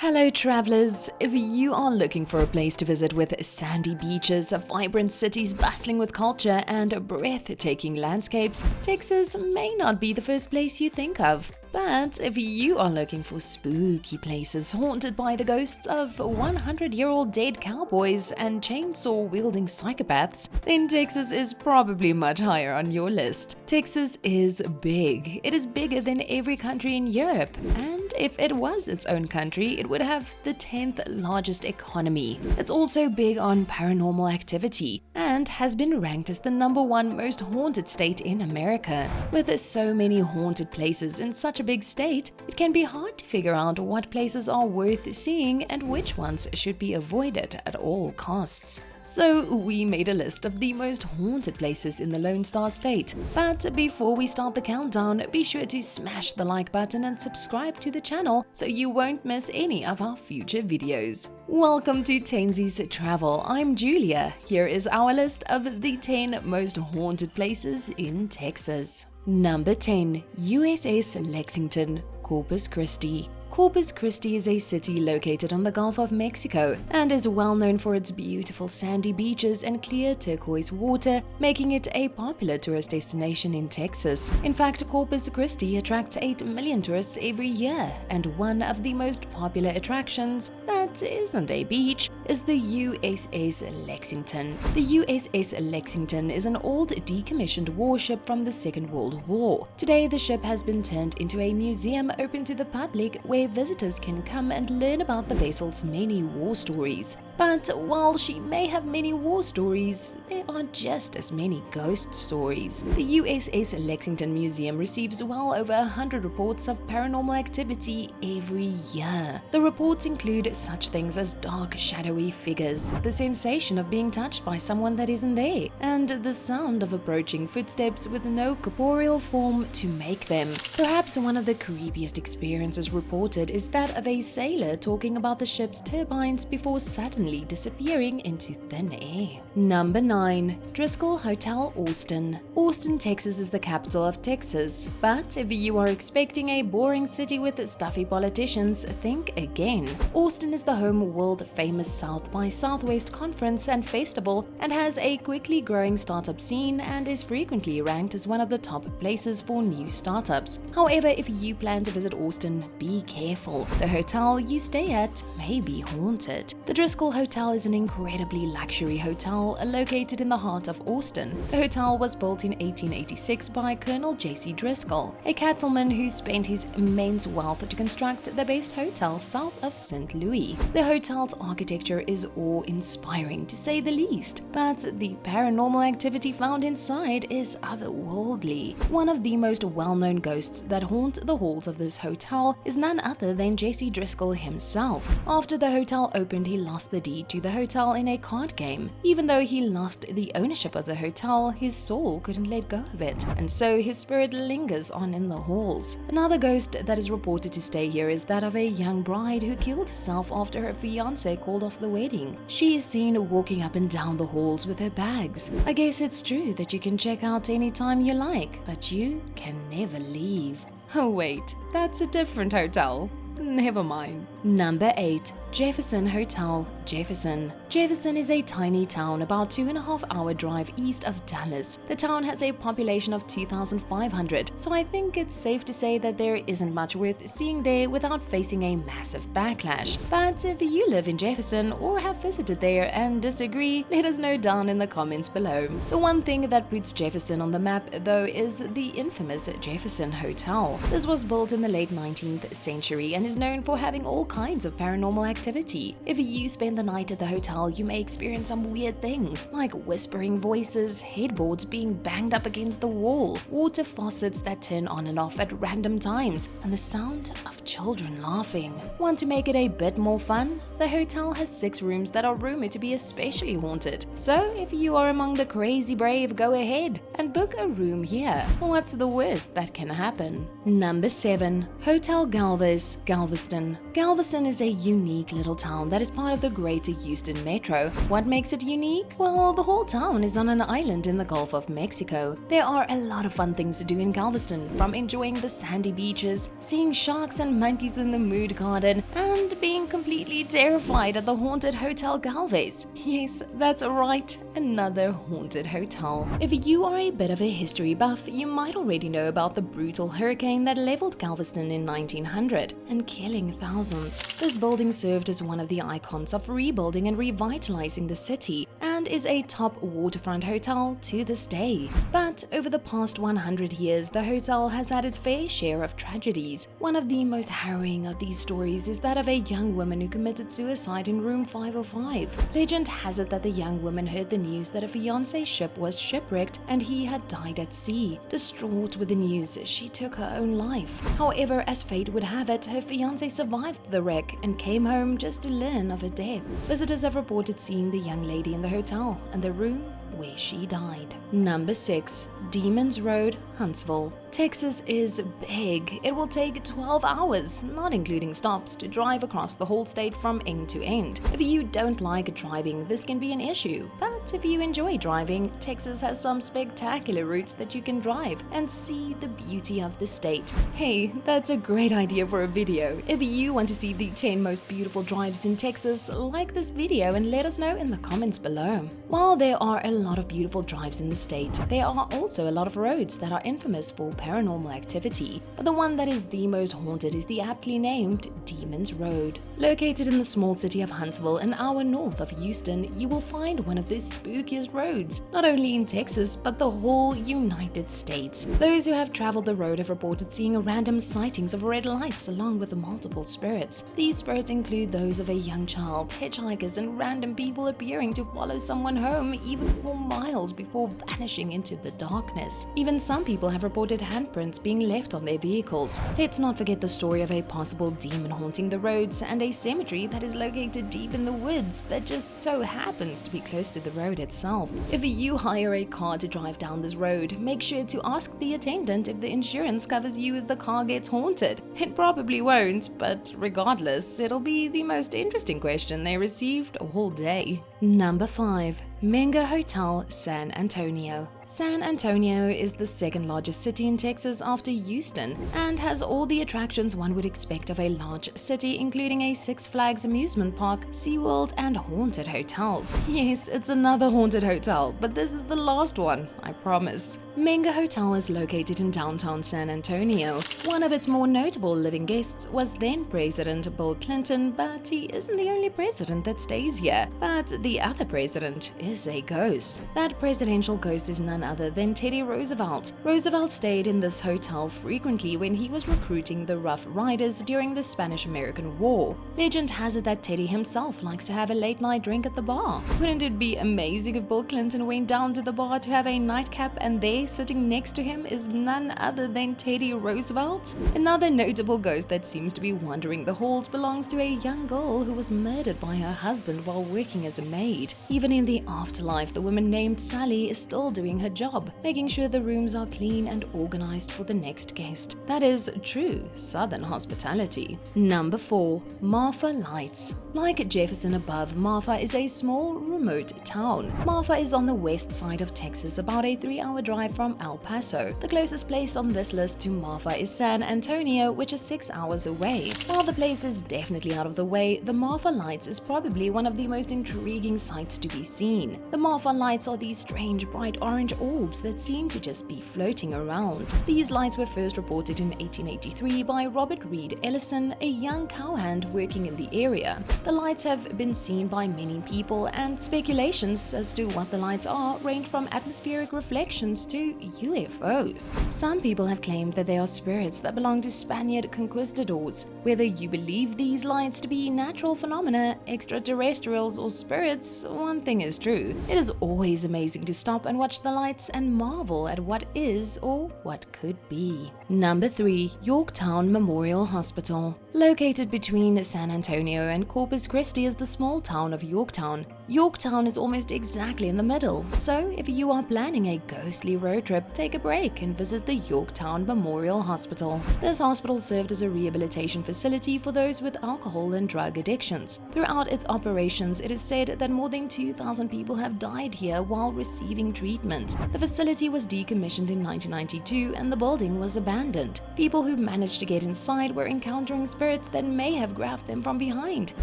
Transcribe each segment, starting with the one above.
Hello travelers! If you are looking for a place to visit with sandy beaches, vibrant cities bustling with culture, and breathtaking landscapes, Texas may not be the first place you think of. But if you are looking for spooky places haunted by the ghosts of 100-year-old dead cowboys and chainsaw-wielding psychopaths, then Texas is probably much higher on your list. Texas is big. It is bigger than every country in Europe, and if it was its own country, it would have the 10th largest economy. It's also big on paranormal activity and has been ranked as the #1 most haunted state in America. With so many haunted places in such a big state, it can be hard to figure out what places are worth seeing and which ones should be avoided at all costs. So we made a list of the most haunted places in the Lone Star State. But before we start the countdown, be sure to smash the like button and subscribe to the channel so you won't miss any of our future videos. Welcome to Tenzi's Travel. I'm Julia. Here is our list of the 10 most haunted places in Texas. Number 10. U.S.S. Lexington, Corpus Christi. Corpus Christi is a city located on the Gulf of Mexico and is well known for its beautiful sandy beaches and clear turquoise water, making it a popular tourist destination in Texas. In fact, Corpus Christi attracts 8 million tourists every year, and one of the most popular attractions that isn't a beach is the U.S.S. Lexington. The U.S.S. Lexington is an old decommissioned warship from the Second World War. Today, the ship has been turned into a museum open to the public where visitors can come and learn about the vessel's many war stories. But while she may have many war stories, there are just as many ghost stories. The U.S.S. Lexington Museum receives well over 100 reports of paranormal activity every year. The reports include such things as dark, shadowy figures, the sensation of being touched by someone that isn't there, and the sound of approaching footsteps with no corporeal form to make them. Perhaps one of the creepiest experiences reported is that of a sailor talking about the ship's turbines before suddenly disappearing into thin air. Number 9. Driskill Hotel, Austin. Austin, Texas is the capital of Texas, but if you are expecting a boring city with stuffy politicians, think again. Austin is the home world-famous South by Southwest conference and festival and has a quickly growing startup scene and is frequently ranked as one of the top places for new startups. However, if you plan to visit Austin, be careful. The hotel you stay at may be haunted. The Driskill Hotel is an incredibly luxury hotel located in the heart of Austin. The hotel was built in 1886 by Colonel J.C. Driskill, a cattleman who spent his immense wealth to construct the best hotel south of St. Louis. The hotel's architecture is awe-inspiring to say the least, but the paranormal activity found inside is otherworldly. One of the most well-known ghosts that haunt the halls of this hotel is none other than J.C. Driskill himself. After the hotel opened, he lost the deed to the hotel in a card game. Even though he lost the ownership of the hotel, his soul couldn't let go of it, and so his spirit lingers on in the halls. Another ghost that is reported to stay here is that of a young bride who killed herself after her fiancé called off the wedding. She is seen walking up and down the halls with her bags. I guess it's true that you can check out anytime you like, but you can never leave. Oh wait, that's a different hotel. Never mind. Number 8. Jefferson Hotel, Jefferson. Jefferson is a tiny town about 2.5-hour drive east of Dallas. The town has a population of 2,500, so I think it's safe to say that there isn't much worth seeing there without facing a massive backlash. But if you live in Jefferson or have visited there and disagree, let us know down in the comments below. The one thing that puts Jefferson on the map, though, is the infamous Jefferson Hotel. This was built in the late 19th century and is known for having all kinds of paranormal activity. If you spend the night at the hotel, you may experience some weird things, like whispering voices, headboards being banged up against the wall, water faucets that turn on and off at random times, and the sound of children laughing. Want to make it a bit more fun? The hotel has 6 rooms that are rumored to be especially haunted. So if you are among the crazy brave, go ahead and book a room here. What's the worst that can happen? Number 7. Hotel GALVEZ, Galveston. Galveston is a unique little town that is part of the greater Houston metro. What makes it unique? Well, the whole town is on an island in the Gulf of Mexico. There are a lot of fun things to do in Galveston, from enjoying the sandy beaches, seeing sharks and monkeys in the mood garden, and being completely terrified at the haunted Hotel GALVEZ. Yes, that's right, another haunted hotel. If you are a bit of a history buff, you might already know about the brutal hurricane that leveled Galveston in 1900 and killing thousands. This building served as one of the icons of rebuilding and revitalizing the city and is a top waterfront hotel to this day. But over the past 100 years, the hotel has had its fair share of tragedies. One of the most harrowing of these stories is that of a young woman who committed suicide in room 505. Legend has it that the young woman heard the news that a fiancé's ship was shipwrecked and he had died at sea. Distraught with the news, she took her own life. However, as fate would have it, her fiancé survived the wreck and came home just to learn of her death. Visitors have reported seeing the young lady in the hotel and the room where she died. Number 6. Demons Road, Huntsville. Texas is big. It will take 12 hours, not including stops, to drive across the whole state from end to end. If you don't like driving, this can be an issue. But if you enjoy driving, Texas has some spectacular routes that you can drive and see the beauty of the state. Hey, that's a great idea for a video. If you want to see the 10 most beautiful drives in Texas, like this video and let us know in the comments below. While there are a lot of beautiful drives in the state, there are also a lot of roads that are infamous for paranormal activity, but the one that is the most haunted is the aptly named Demons Road. Located in the small city of Huntsville, an hour north of Houston, you will find one of the spookiest roads, not only in Texas, but the whole United States. Those who have traveled the road have reported seeing random sightings of red lights along with multiple spirits. These spirits include those of a young child, hitchhikers, and random people appearing to follow someone home even for miles before vanishing into the darkness. Even some people have reported handprints being left on their vehicles. Let's not forget the story of a possible demon haunting the roads and a cemetery that is located deep in the woods that just so happens to be close to the road itself. If you hire a car to drive down this road, make sure to ask the attendant if the insurance covers you if the car gets haunted. It probably won't, but regardless, it'll be the most interesting question they received all day. Number 5. MENGER Hotel, San Antonio. San Antonio is the second largest city in Texas after Houston and has all the attractions one would expect of a large city, including a Six Flags amusement park, SeaWorld, and haunted hotels. Yes, it's another haunted hotel, but this is the last one, I promise. MENGER Hotel is located in downtown San Antonio. One of its more notable living guests was then President Bill Clinton, but he isn't the only president that stays here. But the other president is a ghost. That presidential ghost is none other than Teddy Roosevelt. Roosevelt stayed in this hotel frequently when he was recruiting the Rough Riders during the Spanish-American War. Legend has it that Teddy himself likes to have a late-night drink at the bar. Wouldn't it be amazing if Bill Clinton went down to the bar to have a nightcap and there, sitting next to him, is none other than Teddy Roosevelt? Another notable ghost that seems to be wandering the halls belongs to a young girl who was murdered by her husband while working as a maid. Even in the afterlife, the woman named Sally is still doing her job, making sure the rooms are clean and organized for the next guest. That is true Southern hospitality. Number 4. MARFA Lights. Like Jefferson above, MARFA is a small, remote town. MARFA is on the west side of Texas, about a 3-hour drive from El Paso. The closest place on this list to MARFA is San Antonio, which is 6 hours away. While the place is definitely out of the way, the MARFA Lights is probably one of the most intriguing sights to be seen. The MARFA Lights are these strange bright orange orbs that seem to just be floating around. These lights were first reported in 1883 by Robert Reed Ellison, a young cowhand working in the area. The lights have been seen by many people, and speculations as to what the lights are range from atmospheric reflections to UFOs. Some people have claimed that they are spirits that belong to Spaniard conquistadors. Whether you believe these lights to be natural phenomena, extraterrestrials, or spirits, one thing is true. It is always amazing to stop and watch the lights and marvel at what is or what could be. Number 3. Yorktown Memorial Hospital. Located between San Antonio and Corpus Christi is the small town of Yorktown. Yorktown is almost exactly in the middle, so if you are planning a ghostly road road trip, take a break and visit the Yorktown Memorial Hospital. This hospital served as a rehabilitation facility for those with alcohol and drug addictions. Throughout its operations, it is said that more than 2,000 people have died here while receiving treatment. The facility was decommissioned in 1992 and the building was abandoned. People who managed to get inside were encountering spirits that may have grabbed them from behind,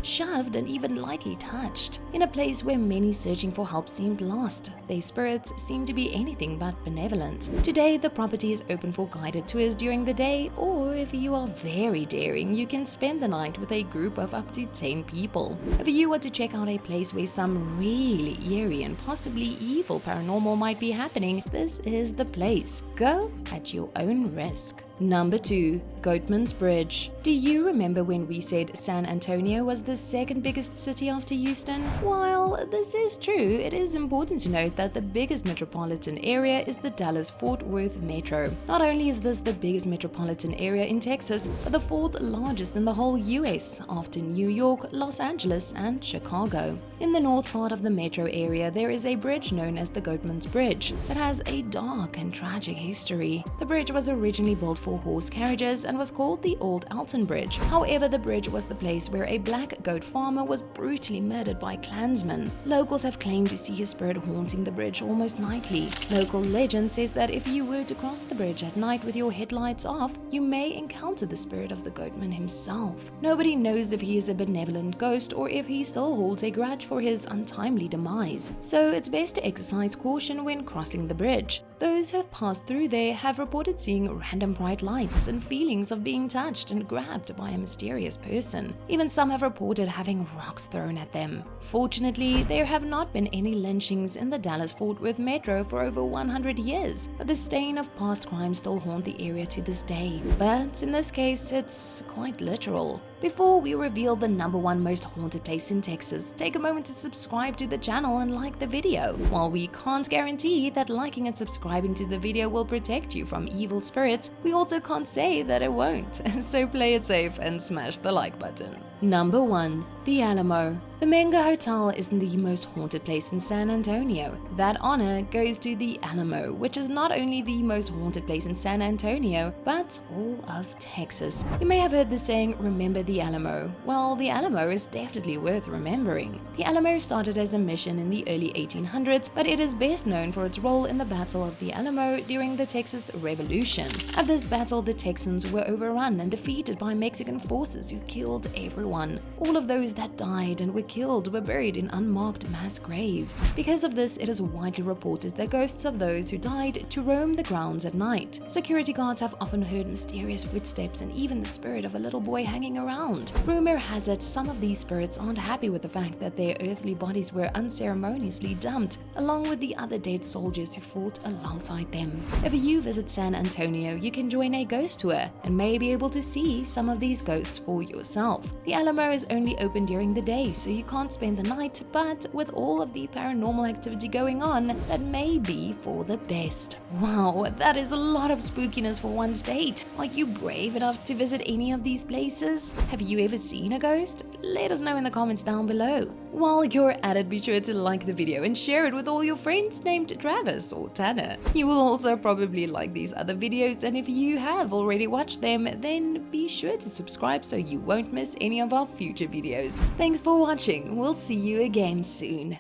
shoved and even lightly touched. In a place where many searching for help seemed lost, their spirits seemed to be anything but benevolent. Today, the property is open for guided tours during the day, or if you are very daring, you can spend the night with a group of up to 10 people. If you want to check out a place where some really eerie and possibly evil paranormal might be happening, this is the place. Go at your own risk. Number 2. GOATMAN'S Bridge. Do you remember when we said San Antonio was the second biggest city after Houston? While this is true, it is important to note that the biggest metropolitan area is the Dallas-Fort Worth Metro. Not only is this the biggest metropolitan area in Texas, but the fourth largest in the whole U.S. after New York, Los Angeles, and Chicago. In the north part of the metro area, there is a bridge known as the GOATMAN'S Bridge that has a dark and tragic history. The bridge was originally built for horse carriages and was called the Old Alton Bridge. However, the bridge was the place where a black goat farmer was brutally murdered by Klansmen. Locals have claimed to see his spirit haunting the bridge almost nightly. Local legend says that if you were to cross the bridge at night with your headlights off, you may encounter the spirit of the goatman himself. Nobody knows if he is a benevolent ghost or if he still holds a grudge for his untimely demise, so it's best to exercise caution when crossing the bridge. Those who have passed through there have reported seeing random bright lights and feelings of being touched and grabbed by a mysterious person. Even some have reported having rocks thrown at them. Fortunately, there have not been any lynchings in the Dallas-Fort Worth Metro for over 100 years, but the stain of past crimes still haunt the area to this day. But in this case, it's quite literal. Before we reveal the number 1 most haunted place in Texas, take a moment to subscribe to the channel and like the video. While we can't guarantee that liking and subscribing to the video will protect you from evil spirits, we also can't say that it won't. So play it safe and smash the like button. Number 1. The Alamo. The MENGER Hotel isn't the most haunted place in San Antonio. That honor goes to the Alamo, which is not only the most haunted place in San Antonio, but all of Texas. You may have heard the saying, remember the Alamo. Well, the Alamo is definitely worth remembering. The Alamo started as a mission in the early 1800s, but it is best known for its role in the Battle of the Alamo during the Texas Revolution. At this battle, the Texans were overrun and defeated by Mexican forces who killed everyone. All of those that died and were killed were buried in unmarked mass graves. Because of this, it is widely reported that ghosts of those who died to roam the grounds at night. Security guards have often heard mysterious footsteps and even the spirit of a little boy hanging around. Rumor has it some of these spirits aren't happy with the fact that their earthly bodies were unceremoniously dumped, along with the other dead soldiers who fought alongside them. If you visit San Antonio, you can join a ghost tour and may be able to see some of these ghosts for yourself. The Alamo is only open during the day, so you can't spend the night, but with all of the paranormal activity going on, that may be for the best. Wow, that is a lot of spookiness for one state. Are you brave enough to visit any of these places? Have you ever seen a ghost? Let us know in the comments down below. While you're at it, be sure to like the video and share it with all your friends named Travis or Tanner. You will also probably like these other videos, and if you have already watched them, then be sure to subscribe so you won't miss any of our future videos. Thanks for watching. We'll see you again soon.